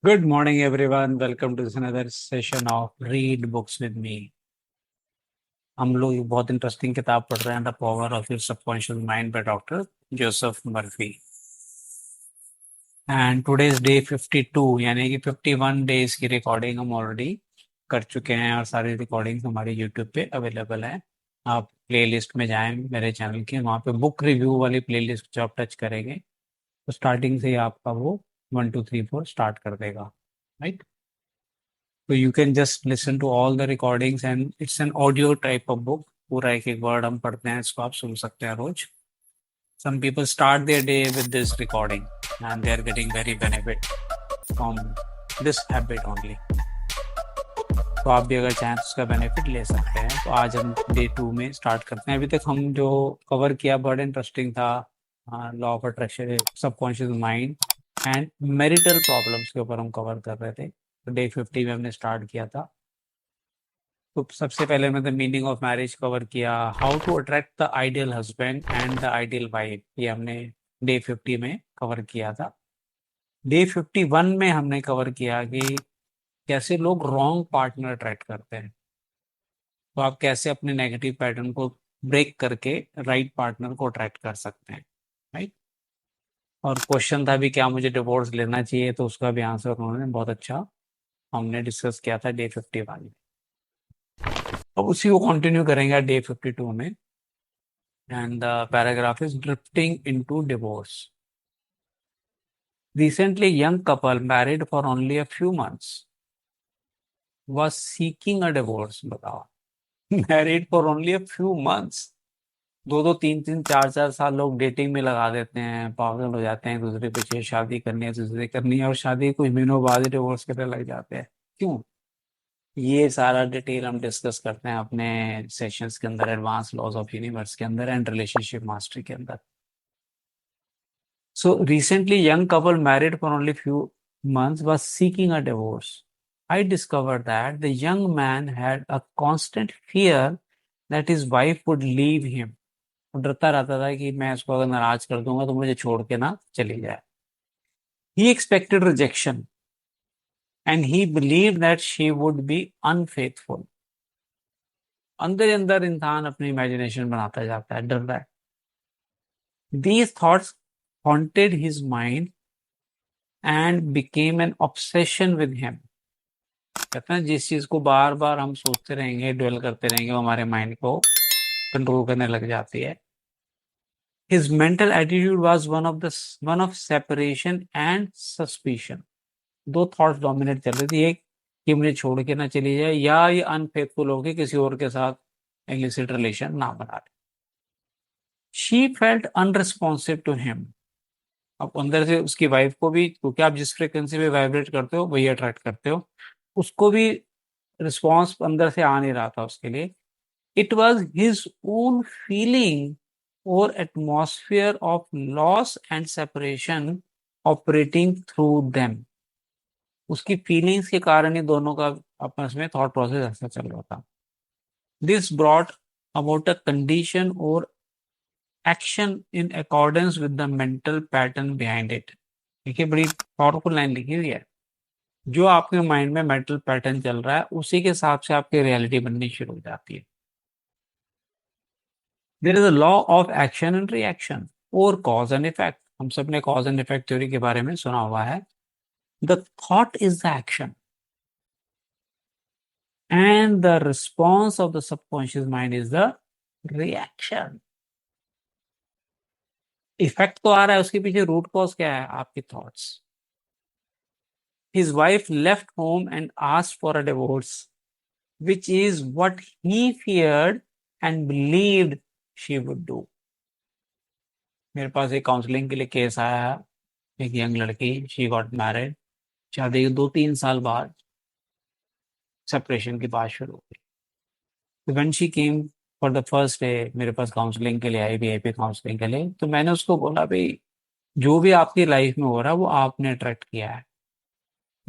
Good morning, everyone. Welcome to this another session of Read Books with Me. हम लोग एक बहुत interesting किताब पढ़ रहे हैं the power of your subconscious mind by doctor Joseph Murphy and today is day 52 यानी कि 51 डेज की रिकॉर्डिंग हम ऑलरेडी कर चुके हैं और सारी रिकॉर्डिंग हमारी यूट्यूब पे अवेलेबल है। आप प्लेलिस्ट में जाएं मेरे चैनल की, वहाँ पे बुक रिव्यू वाली प्लेलिस्ट जो आप टच करेंगे तो स्टार्टिंग से ही आपका वो 1 2 3 4 स्टार्ट कर देगा, right. So you can just listen to all the recordings and it's an audio type of book. पूरा एक एक वर्ड हम पढ़ते हैं, इसको आप सुन सकते हैं रोज। Some people start their day with this recording and they are getting very benefit from this habit only. तो आप भी अगर चाहें तो उसका बेनिफिट ले सकते हैं। तो आज हम डे 2 में स्टार्ट करते हैं। अभी तक हम जो कवर किया बड़ा इंटरेस्टिंग था, law of attraction, subconscious mind and marital problems के ऊपर हम कवर कर रहे थे। तो डे 50 में हमने स्टार्ट किया था। तो सबसे पहले हमने the meaning of marriage cover किया, how to attract the ideal husband and the ideal wife, ये हमने डे 50 में कवर किया था। डे 51 में हमने कवर किया कि कैसे लोग रॉन्ग पार्टनर अट्रैक्ट करते हैं। तो आप कैसे अपने नेगेटिव पैटर्न को ब्रेक करके राइट पार्टनर को अट्रैक्ट कर सकते हैं, राइट। और क्वेश्चन था भी क्या मुझे डिवोर्स लेना चाहिए, तो उसका भी आंसर उन्होंने बहुत अच्छा हमने डिस्कस किया था डे 51 में। अब उसी को कंटिन्यू करेंगे डे 52 में। And the paragraph is drifting into divorce. Recently, young couple married for only a few months was seeking a divorce. बताओ, married for only a few months. 2 2 3 3 4 4 साल लोग डेटिंग में लगा देते हैं, पागल हो जाते हैं, दूसरे पीछे शादी करनी है, दूसरे करनी है, और शादी कुछ महीनों बाद ही डिवोर्स करने लग जाते हैं। क्यों? ये सारा डिटेल हम डिस्कस करते हैं अपने सेशंस के अंदर, एडवांस लॉज ऑफ यूनिवर्स के अंदर एंड रिलेशनशिप मास्टरी के अंदर। So recently, young couple married for only few months was seeking a divorce. I discovered that the young man had a constant fear that his wife would leave him. वो डरता रहता था कि मैं इसको अगर नाराज कर दूंगा तो मुझे छोड़ के ना चली जाए। He expected rejection and he believed that she would be unfaithful. अंदर ही अंदर इंसान अपनी इमेजिनेशन बनाता जाता है, डर रहा है। These thoughts haunted his mind and became an obsession with him. कहते हैं जिस चीज को बार बार हम सोचते रहेंगे, ड्वेल करते रहेंगे, वो हमारे माइंड को कंट्रोल करने लग जाती है। His mental attitude was one of separation and suspicion. दो थॉट्स डोमिनेट चल रही थी, एक कि मुझे छोड़ के ना चली जाए, या ये अनफेथफुल होके किसी और के साथ इलिसिट रिलेशन ना बना ले। She felt unresponsive to him. अब अंदर से उसकी वाइफ को भी, क्योंकि आप जिस फ्रिक्वेंसी पे वाइब्रेट करते हो वही अट्रैक्ट करते हो, उसको भी रिस्पॉन्स अंदर से आ नहीं रहा था उसके लिए। It was his own feeling और atmosphere of loss and separation operating through them. उसकी फीलिंग्स के कारण ही दोनों का आपस में थॉट प्रोसेस ऐसा चल रहा था। This brought about a condition और action in accordance with the mental pattern behind it. देखिए, बड़ी पावरफुल लाइन लिखी हुई है। जो आपके माइंड में मेंटल पैटर्न चल रहा है उसी के हिसाब से आपकी रियलिटी बननी शुरू हो जाती है। There is a law of action and reaction और कॉज एंड इफेक्ट। हम सब ने कॉज एंड इफेक्ट थ्योरी के बारे में सुना हुआ है। The thought is the action and the response of the subconscious mind is the reaction. Effect तो आ रहा है, उसके पीछे रूट कॉज क्या है? आपकी thoughts. His wife left home and asked for a divorce which is what he feared and believed she would do. मेरे पास एक काउंसलिंग के लिए केस आया है, एक यंग लड़की, शी गॉट मैरिड, शादी के 2 3 साल बाद सेपरेशन की बात शुरू हो गई। When she came for the first day मेरे पास काउंसलिंग के लिए आई, वीआईपी काउंसलिंग के लिए, तो मैंने उसको बोला भाई जो भी आपकी लाइफ में हो रहा है वो आपने अट्रैक्ट किया है।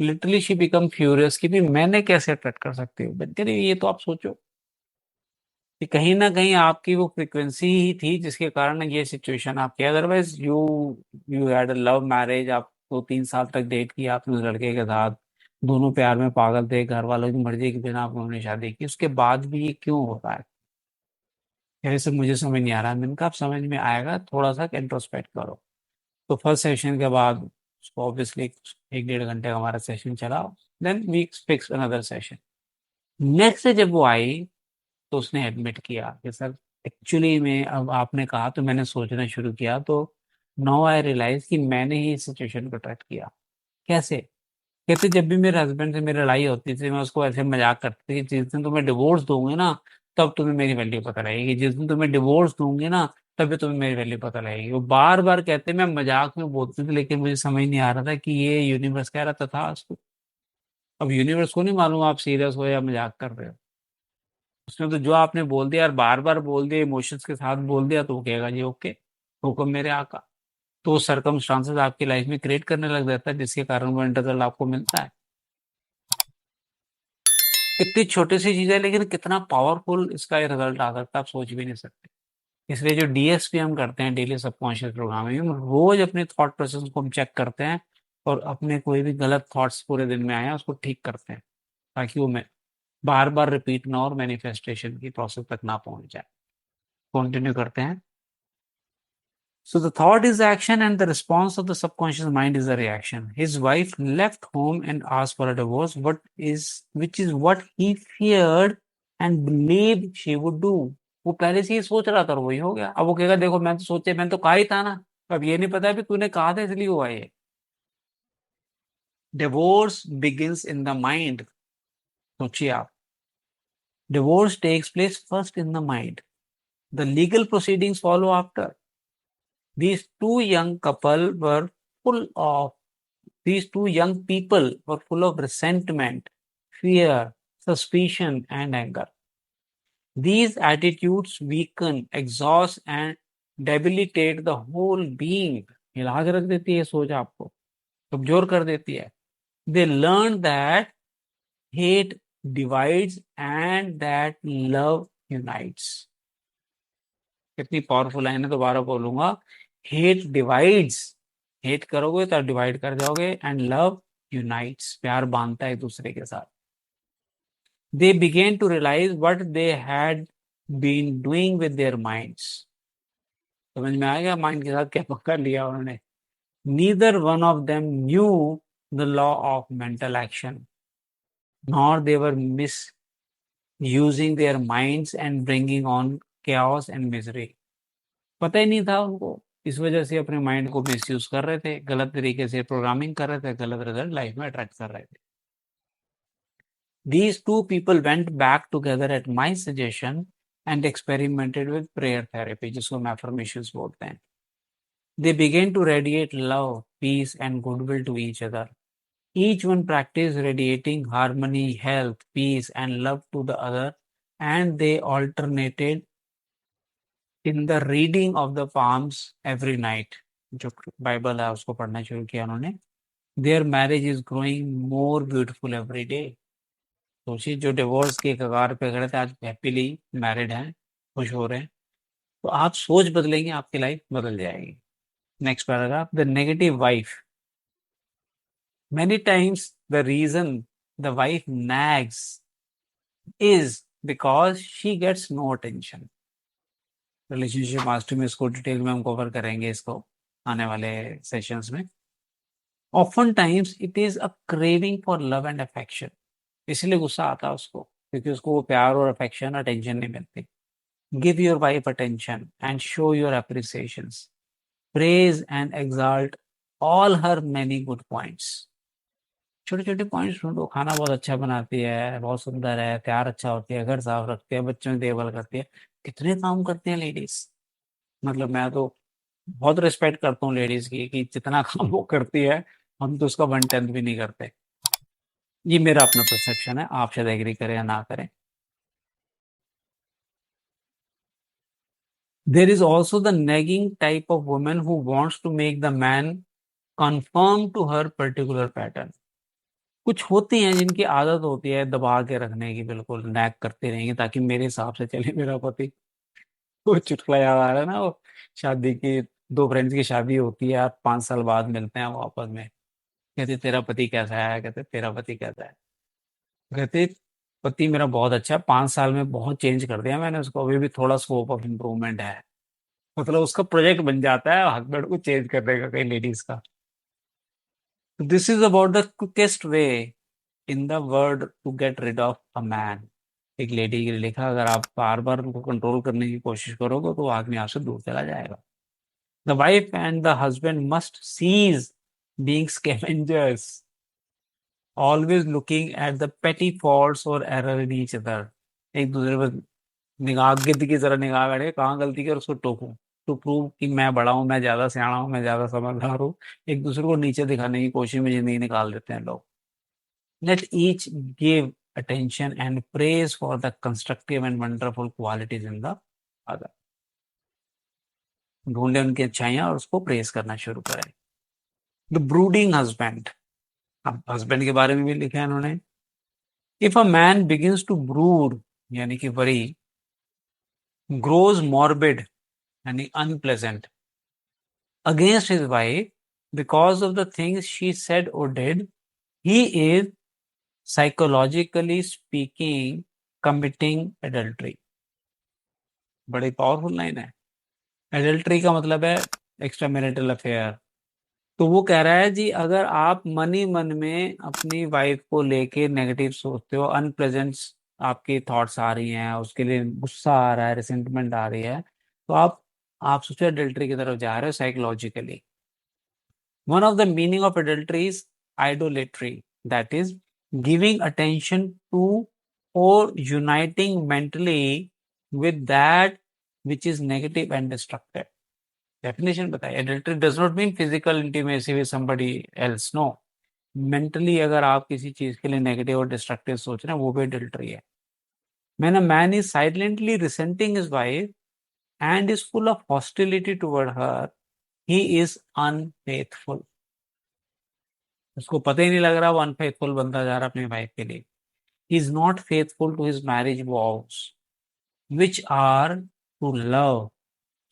लिटरली शी बिकम फ्यूरियस कि भी मैंने कैसे अट्रैक्ट कर सकती हूँ। ये तो आप सोचो कि कहीं ना कहीं आपकी वो फ्रिक्वेंसी ही थी जिसके कारण ये सिचुएशन आपकी। Otherwise you you had a love marriage, आप 2-3 साल तक डेट किया आपने उस लड़के के साथ, दोनों प्यार में पागल थे, घर वालों की मर्जी के बिना आप लोगों ने शादी की, उसके बाद भी ये क्यों होता है? ऐसे मुझे समझ नहीं आ रहा। मैंने कहा आप समझ में आएगा, थोड़ा सा इंट्रोस्पेक्ट करो। तो फर्स्ट सेशन के बाद उसको ऑब्वियसली 1-1.5 घंटे का हमारा सेशन चला। Then we fix another session. Next day जब वो आई तो उसने एडमिट किया कि सर एक्चुअली में, अब आपने कहा तो मैंने सोचना शुरू किया, तो नाउ आई रियलाइज कि मैंने ही इस सिचुएशन को ट्रैक किया। कैसे? कहते जब भी मेरे हस्बैंड से मेरी लड़ाई होती थी, मैं उसको ऐसे मजाक करती थी कि जिस दिन तुम्हें डिवोर्स दूंगी ना, तब तुम्हें मेरी वैल्यू पता लगेगी, जिस दिन तुम्हें डिवोर्स दूंगी ना, तभी तुम्हें मेरी वैल्यू पता लगेगी। वो बार बार कहते, मैं मजाक में बोलती थी, लेकिन मुझे समझ नहीं आ रहा था कि ये यूनिवर्स कह रहा था उसको। अब यूनिवर्स को नहीं मालूम आप सीरियस हो या मजाक कर रहे हो। उसने तो जो आपने बोल दिया और बार बार बोल दिया, इमोशंस के साथ बोल दिया, तो वो कहेगा जी ओके, हुक्म मेरे आका। तो सरकमस्टांसेस आपकी लाइफ में क्रिएट करने लग जाता है, जिसके कारण वो इंटरवल आपको मिलता है। कितनी छोटी सी चीज है, लेकिन कितना पावरफुल इसका रिजल्ट आ सकता है, आप सोच भी नहीं सकते। इसलिए जो डीएसपी हम करते हैं, डेली सबकॉन्शियस प्रोग्रामिंग, हम रोज अपने थॉट प्रोसेस को हम चेक करते हैं और अपने कोई भी गलत थॉट्स पूरे दिन में आए हैं उसको ठीक करते हैं, ताकि वो मैं बार बार रिपीट ना और मैनिफेस्टेशन की प्रोसेस तक ना पहुंच जाए। कंटिन्यू करते हैं। So the thought is action and the response of the subconscious mind is a reaction. His wife left home and asked for a divorce, which is what he feared and believed she would do. वो पहले से ही सोच रहा था और वही हो गया। अब वो कहेगा देखो मैंने तो कहा ही था ना। अब ये नहीं पता भी तूने कहा था इसलिए हुआ ये। Divorce begins in the mind. सोचिए आप, divorce takes place first in the mind, the legal proceedings follow after. These two young couple were full of these two young people were full of resentment, fear, suspicion, and anger. These attitudes weaken, exhaust, and debilitate the whole being. हिला के रख देती है सोच आपको, कमजोर कर देती है। They learn that hate divides and that love unites. कितनी पावरफुल लाइन है, दोबारा बोलूंगा। हेट डिवाइड्स, हेट करोगे तो डिवाइड कर जाओगे, एंड लव यूनाइट्स, प्यार बांधता है एक दूसरे के साथ। They began to realise what they had been doing with their minds. समझ में आ गया माइंड के साथ क्या पकड़ लिया उन्होंने। Neither one of them new the law of mental action, nor they were miss using their minds and bringing on chaos and misery। पता ही नहीं था उनको, इस वजह से अपने माइंड को मिसयूज कर रहे थे, गलत तरीके से प्रोग्रामिंग कर रहे थे, गलत रिजल्ट लाइफ में अट्रैक्ट कर रहे थे। These two people went back together at my suggestion and experimented with prayer therapy, जिसको हम affirmations बोलते हैं। They began to radiate love, peace, and goodwill to each other. Each one practiced radiating harmony, health, peace, and love to the other, and they alternated in the reading of the palms every night. जो Bible है उसको पढ़ना शुरू किया उन्होंने। There marriage is growing more beautiful every day. सोचिए, जो divorce के कगार पे खड़े थे आज हैप्पीली मैरिड हैं, खुश हो रहे हैं। तो आप सोच बदलेंगे, आपकी लाइफ बदल जाएगी। Next paragraph, the negative wife. Many times the reason the wife nags is because she gets no attention। Relationship master में इसको डिटेल में हम कवर करेंगे, इसको आने वाले सेशंस में। Often times it is a craving for love and affection. इसलिए गुस्सा आता है उसको, क्योंकि उसको वो प्यार और अफेक्शन, अटेंशन नहीं मिलती। Give your wife attention and show your appreciation, praise and exalt all her many good points. छोटे छोटे पॉइंट्स ढूंढो, खाना बहुत अच्छा बनाती है, बहुत सुंदर है, तैयार अच्छा होती है, घर साफ रखती है, बच्चों की देखभाल करती है। कितने काम करती हैं लेडीज, मतलब मैं तो बहुत रिस्पेक्ट करता हूँ लेडीज की, कि जितना काम वो करती है हम तो उसका 1/10 भी नहीं करते। ये मेरा अपना परसेप्शन है, आप शायद एग्री करें या ना करें। There is also the nagging type of women who wants to make the man conform to her particular pattern. कुछ होती हैं जिनकी आदत होती है दबा के रखने की, बिल्कुल नैग करते रहेंगे ताकि मेरे हिसाब से चले मेरा पति। वो चुटकुला याद आ रहा है ना, वो शादी की, दो फ्रेंड्स की शादी होती है, 5 साल बाद मिलते हैं वो आपस में। कहते तेरा पति कैसा है, कहते तेरा पति कैसा है, कहते पति मेरा बहुत अच्छा है, 5 साल में बहुत चेंज कर दिया मैंने उसको, अभी भी थोड़ा स्कोप ऑफ इम्प्रूवमेंट है। मतलब उसका प्रोजेक्ट बन जाता है हस्बैंड को चेंज करने का कई लेडीज का। This is about the quickest way in the world to get rid of a man. एक लेडी के लिए लिखा, अगर आप बार बार उनको कंट्रोल करने की कोशिश करोगे तो वो आदमी आपसे दूर चला जाएगा। The wife and the husband must cease being scavengers, always looking at the petty faults or error in each other। एक दूसरे पर निगाह, गिद्ध की तरह निगाह गड़े, कहाँ गलती की और उसको टोकूं, टू प्रूव कि मैं बड़ा हूं, मैं ज्यादा सियाना हूं, मैं ज्यादा समझदार हूँ। एक दूसरे को नीचे दिखाने की कोशिश में जिंदगी निकाल देते हैं लोग। Let each give attention and praise for the constructive and wonderful qualities in the other। ढूंढे उनकी अच्छाइयां और उसको प्रेस करना शुरू करें। द ब्रूडिंग हस्बैंड, अब हस्बैंड के बारे में भी लिखा है उन्होंने। If a man begins to brood, यानी कि वरी, ग्रोज मॉर्बिड यानी unpleasant, against his wife because of the things she said or did, he is psychologically speaking committing adultery। बड़ी पावरफुल लाइन है। एडल्ट्री का मतलब है एक्स्ट्रा मैरिटल अफेयर। तो वो कह रहा है जी, अगर आप मन ही मन में अपनी वाइफ को लेके नेगेटिव सोचते हो, अनप्लेजेंट आपकी थॉट्स आ रही हैं, उसके लिए गुस्सा आ रहा है, रिसेंटमेंट आ रही है, तो आप सोचो एडल्ट्री की तरफ जा रहे हो psychologically. One of the meaning of adultery is idolatry, that is giving attention to or uniting mentally with that which is negative and destructive। Definition बताइए। Adultery does not mean physical intimacy with somebody else, no। Mentally अगर आप किसी चीज के लिए negative और destructive सोच रहे हैं, वो भी adultery है। When a man is silently resenting his wife and is full of hostility toward her, he is unfaithful। उसको पता ही नहीं लग रहा, वो अनफेथफुल बनता जा रहा अपनी वाइफ के लिए। He is not faithful to his marriage vows which are to love,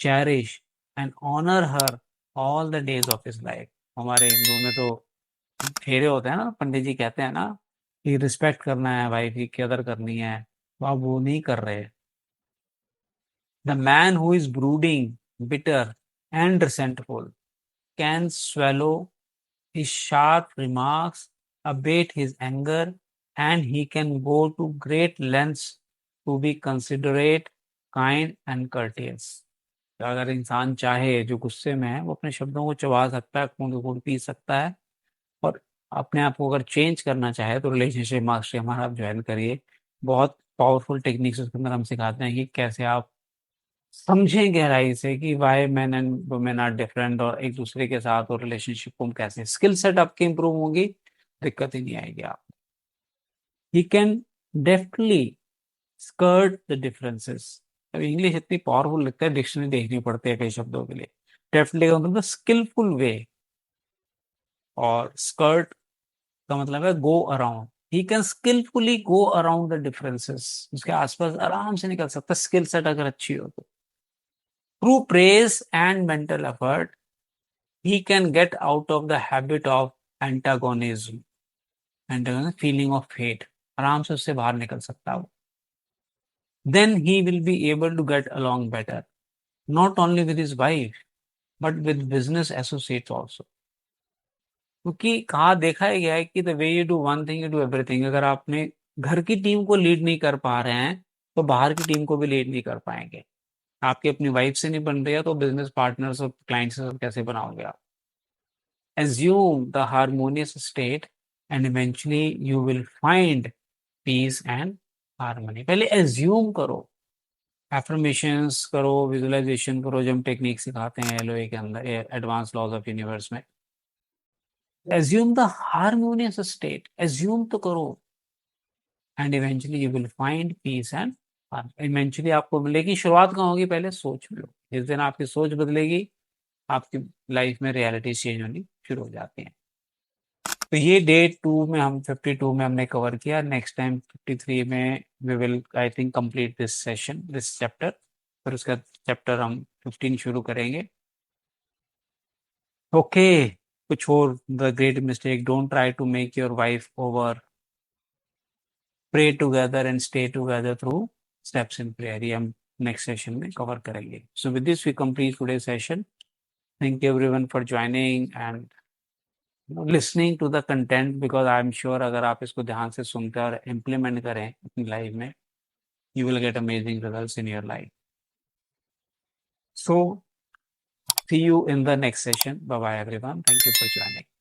cherish and honour her all the days of his life. हमारे हिंदू में तो फेरे होते हैं ना, पंडित जी कहते हैं ना कि रिस्पेक्ट करना है, वाइफ की कदर करनी है, तो आप वो नहीं कर रहे। The man who is brooding, bitter and resentful can swallow his sharp remarks, abate his anger, and he can go to great lengths to be considerate, kind and courteous। अगर इंसान चाहे, जो गुस्से में है, वो अपने शब्दों को चबा सकता है, खून खून पी सकता है। और अपने आप को अगर चेंज करना चाहे तो रिलेशनशिप मास्टरी हमारा आप ज्वाइन करिए। बहुत पावरफुल टेक्निक्स उसके अंदर हम सिखाते हैं कि कैसे आप समझें गहराई से कि why man and women are different, और एक दूसरे के साथ और रिलेशनशिप को हम कैसे, स्किल सेट आपकी इंप्रूव होगी, दिक्कत ही नहीं आएगी आप। He can deftly skirt the differences. अब इंग्लिश इतनी पावरफुल लगता है, डिक्शनरी देखनी पड़ती है कई शब्दों के लिए। डेफ्टली का मतलब स्किलफुल वे, और स्कर्ट का मतलब है go around. He can skilfully go around the differences, उसके आसपास आराम से निकल सकता है, स्किल सेट अगर अच्छी हो तो। Through praise and mental effort he can get out of the habit of antagonism, feeling of hate। आराम से उससे बाहर निकल सकता है वो। Then he will be able to get along better, not only with his wife but with business associates also। क्योंकि कहा देखा ही गया है कि the way you do one thing you do everything. अगर आपने घर की टीम को लीड नहीं कर पा रहे हैं तो बाहर की टीम को भी लीड नहीं कर पाएंगे। आपकी अपनी वाइफ से नहीं बन रही है तो बिजनेस पार्टनर्स और क्लाइंट्स से कैसे बनाओगे आप। Assume the harmonious state and eventually you will find peace and harmony। पहले assume करो, affirmations करो, visualization करो, जो हम टेक्निक सिखाते हैं एलओए के अंदर, एडवांस लॉज ऑफ यूनिवर्स में। assume the harmonious state, assume तो करो, and eventually you will find peace and harmony। eventually आपको मिलेगी। शुरुआत कहाँ होगी, पहले सोच में लो। जिस दिन आपकी सोच बदलेगी, आपकी लाइफ में रियलिटी चेंज होनी शुरू हो जाती है। तो ये डे 2 में, हम 52 में हमने कवर किया। नेक्स्ट टाइम 53 में we will I think complete this session, this chapter. फिर उसका चैप्टर हम 15 शुरू करेंगे। ओके, कुछ और the great mistake, don't try to make your wife over, pray together and stay together through steps in prayer. ये हम next session में cover करेंगे. So with this we complete today's session. Thank you everyone for joining and listening to the content, because I am sure अगर आप इसको ध्यान से सुनकर और implement करें अपनी life में, you will get amazing results in your life. So see you in the next session. Bye bye everyone. Thank you for joining.